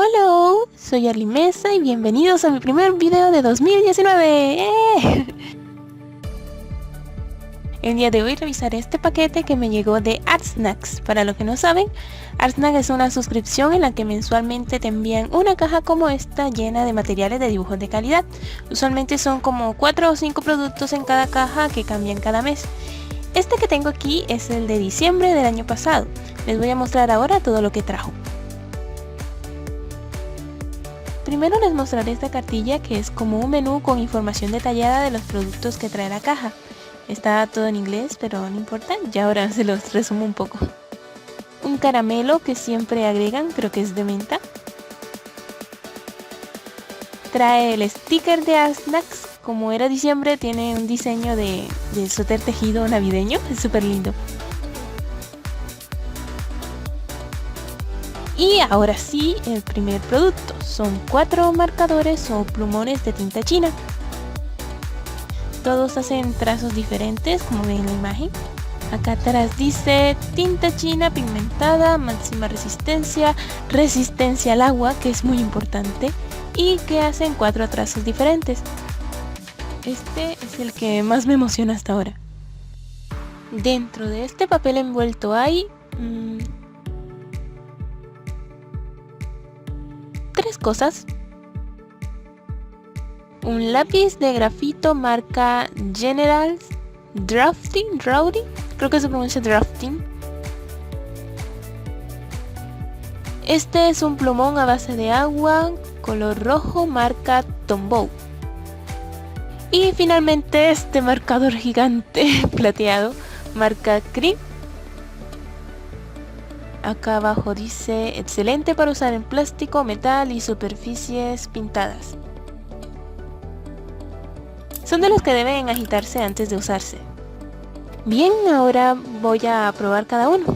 Hola, soy Arly Mesa y bienvenidos a mi primer video de 2019. El día de hoy revisaré este paquete que me llegó de Artsnax. Para los que no saben, Artsnax es una suscripción en la que mensualmente te envían una caja como esta llena de materiales de dibujos de calidad. Usualmente son como 4 o 5 productos en cada caja que cambian cada mes. Este que tengo aquí es el de diciembre del año pasado. Les voy a mostrar ahora todo lo que trajo. Primero les mostraré esta cartilla que es como un menú con información detallada de los productos que trae la caja. Está todo en inglés, pero no importa, ya ahora se los resumo un poco. Un caramelo que siempre agregan, creo que es de menta. Trae el sticker de Artsnax, como era diciembre tiene un diseño de suéter tejido navideño, es súper lindo. Y ahora sí, el primer producto. Son 4 marcadores o plumones de tinta china. Todos hacen trazos diferentes, como ven en la imagen. Acá atrás dice tinta china pigmentada, máxima resistencia, resistencia al agua, que es muy importante, y que hacen 4 trazos diferentes. Este es el que más me emociona hasta ahora. Dentro de este papel envuelto hay 3 cosas. Un lápiz de grafito marca General Drafting, creo que se pronuncia Drafting. Este es un plumón a base de agua, color rojo, marca Tombow. Y finalmente este marcador gigante plateado, marca Cream. Acá abajo dice excelente para usar en plástico, metal y superficies pintadas. Son de los que deben agitarse antes de usarse. Bien, ahora voy a probar cada uno.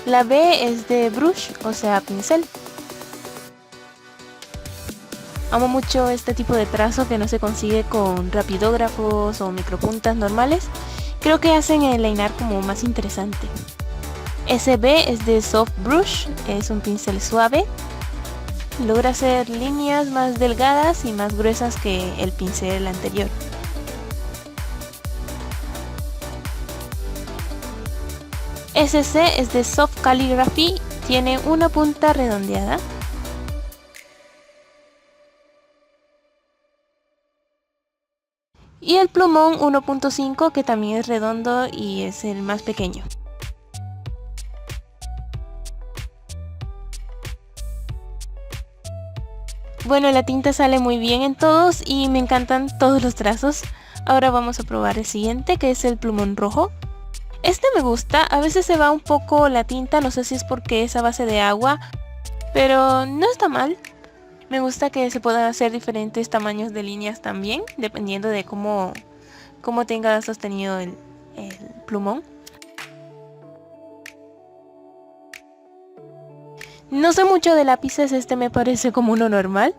La B es de brush, o sea pincel. Amo mucho este tipo de trazo que no se consigue con rapidógrafos o micropuntas normales. Creo que hacen el linear como más interesante. SB es de Soft Brush, es un pincel suave. Logra hacer líneas más delgadas y más gruesas que el pincel anterior. SC es de Soft Calligraphy, tiene una punta redondeada. Y el plumón 1.5 que también es redondo y es el más pequeño. Bueno, la tinta sale muy bien en todos y me encantan todos los trazos. Ahora vamos a probar el siguiente, que es el plumón rojo. Este me gusta, a veces se va un poco la tinta, no sé si es porque es a base de agua, pero no está mal. Me gusta que se puedan hacer diferentes tamaños de líneas también, dependiendo de cómo tenga sostenido el plumón. No sé mucho de lápices, este me parece como uno normal.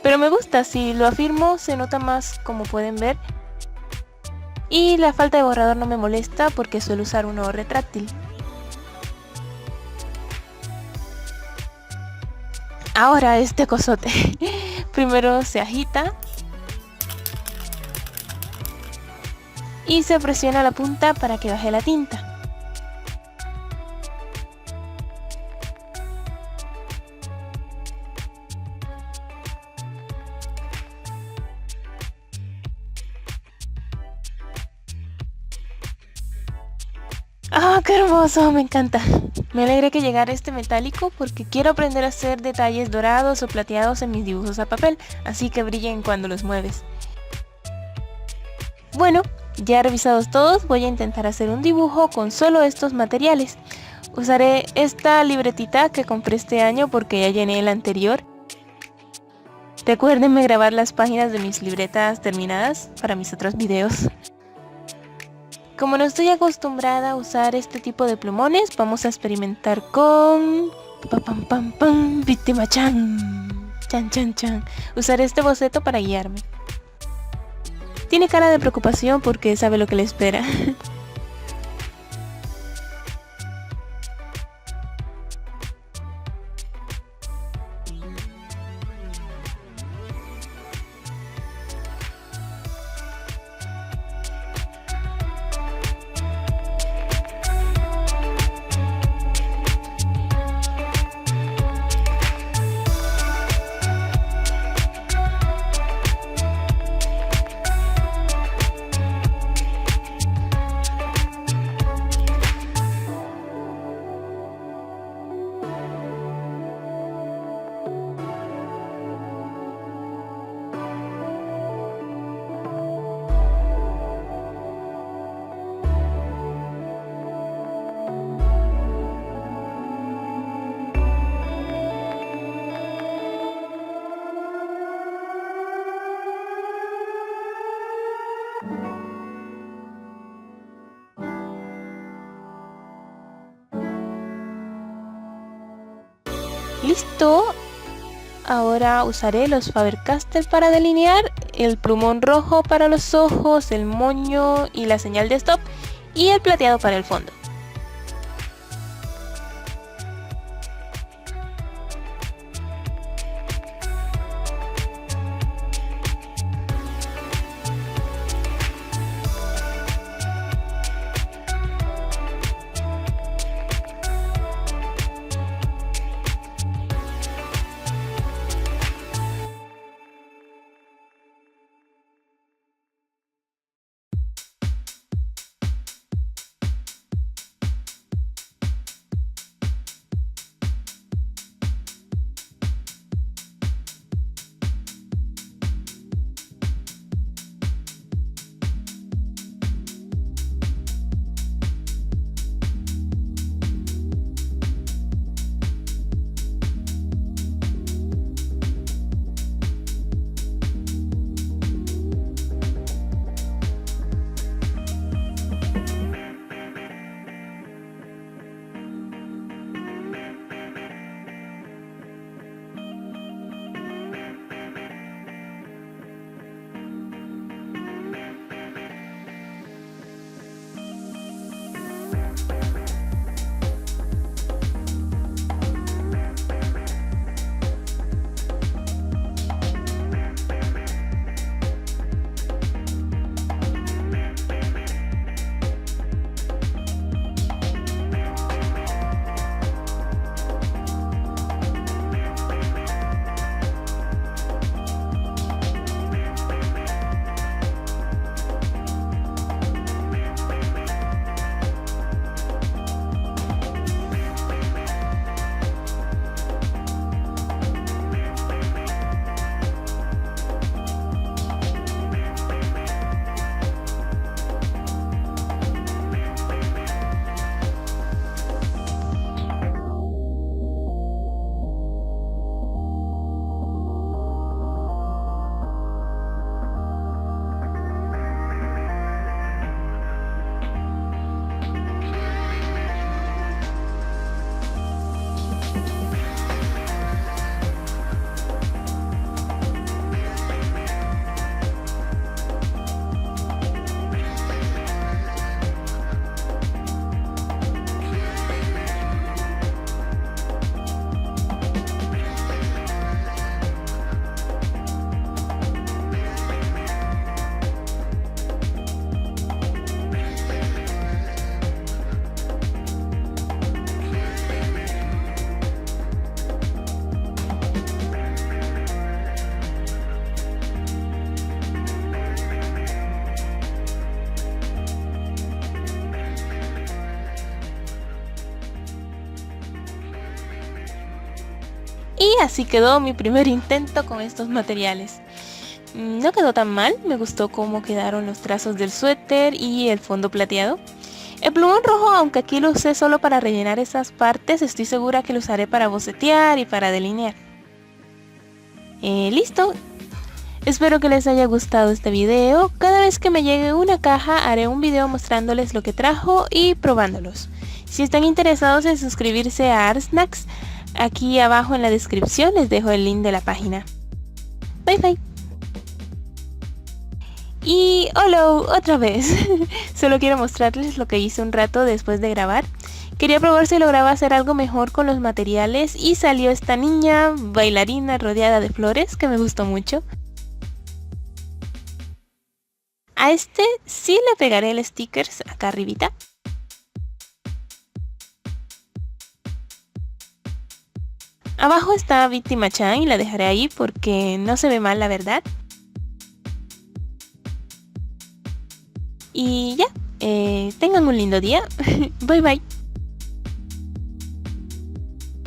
Pero me gusta, si lo afirmo se nota más, como pueden ver. Y la falta de borrador no me molesta porque suelo usar uno retráctil. Ahora este cosote. Primero se agita. Y se presiona la punta para que baje la tinta. ¡Ah, qué hermoso! Me encanta. Me alegré que llegara este metálico porque quiero aprender a hacer detalles dorados o plateados en mis dibujos a papel, así que brillen cuando los mueves. Bueno, ya revisados todos, voy a intentar hacer un dibujo con solo estos materiales. Usaré esta libretita que compré este año porque ya llené la anterior. Recuérdenme grabar las páginas de mis libretas terminadas para mis otros videos. Como no estoy acostumbrada a usar este tipo de plumones, vamos a experimentar con Víctima Chan. Usaré este boceto para guiarme. Tiene cara de preocupación porque sabe lo que le espera. Listo. Ahora usaré los Faber-Castell para delinear, el plumón rojo para los ojos, el moño y la señal de stop, y el plateado para el fondo. Y así quedó mi primer intento con estos materiales. No quedó tan mal, me gustó cómo quedaron los trazos del suéter y el fondo plateado. El plumón rojo, aunque aquí lo usé solo para rellenar esas partes, estoy segura que lo usaré para bocetear y para delinear. Listo. Espero que les haya gustado este video. Cada vez que me llegue una caja haré un video mostrándoles lo que trajo y probándolos. Si están interesados en suscribirse a Artsnax, aquí abajo en la descripción les dejo el link de la página. Bye bye. Y hola otra vez. Solo quiero mostrarles lo que hice un rato después de grabar. Quería probar si lograba hacer algo mejor con los materiales y salió esta niña bailarina rodeada de flores que me gustó mucho. A este sí le pegaré el stickers acá arribita. Abajo está Víctima Chan y la dejaré ahí porque no se ve mal, la verdad. Y ya, tengan un lindo día. Bye bye.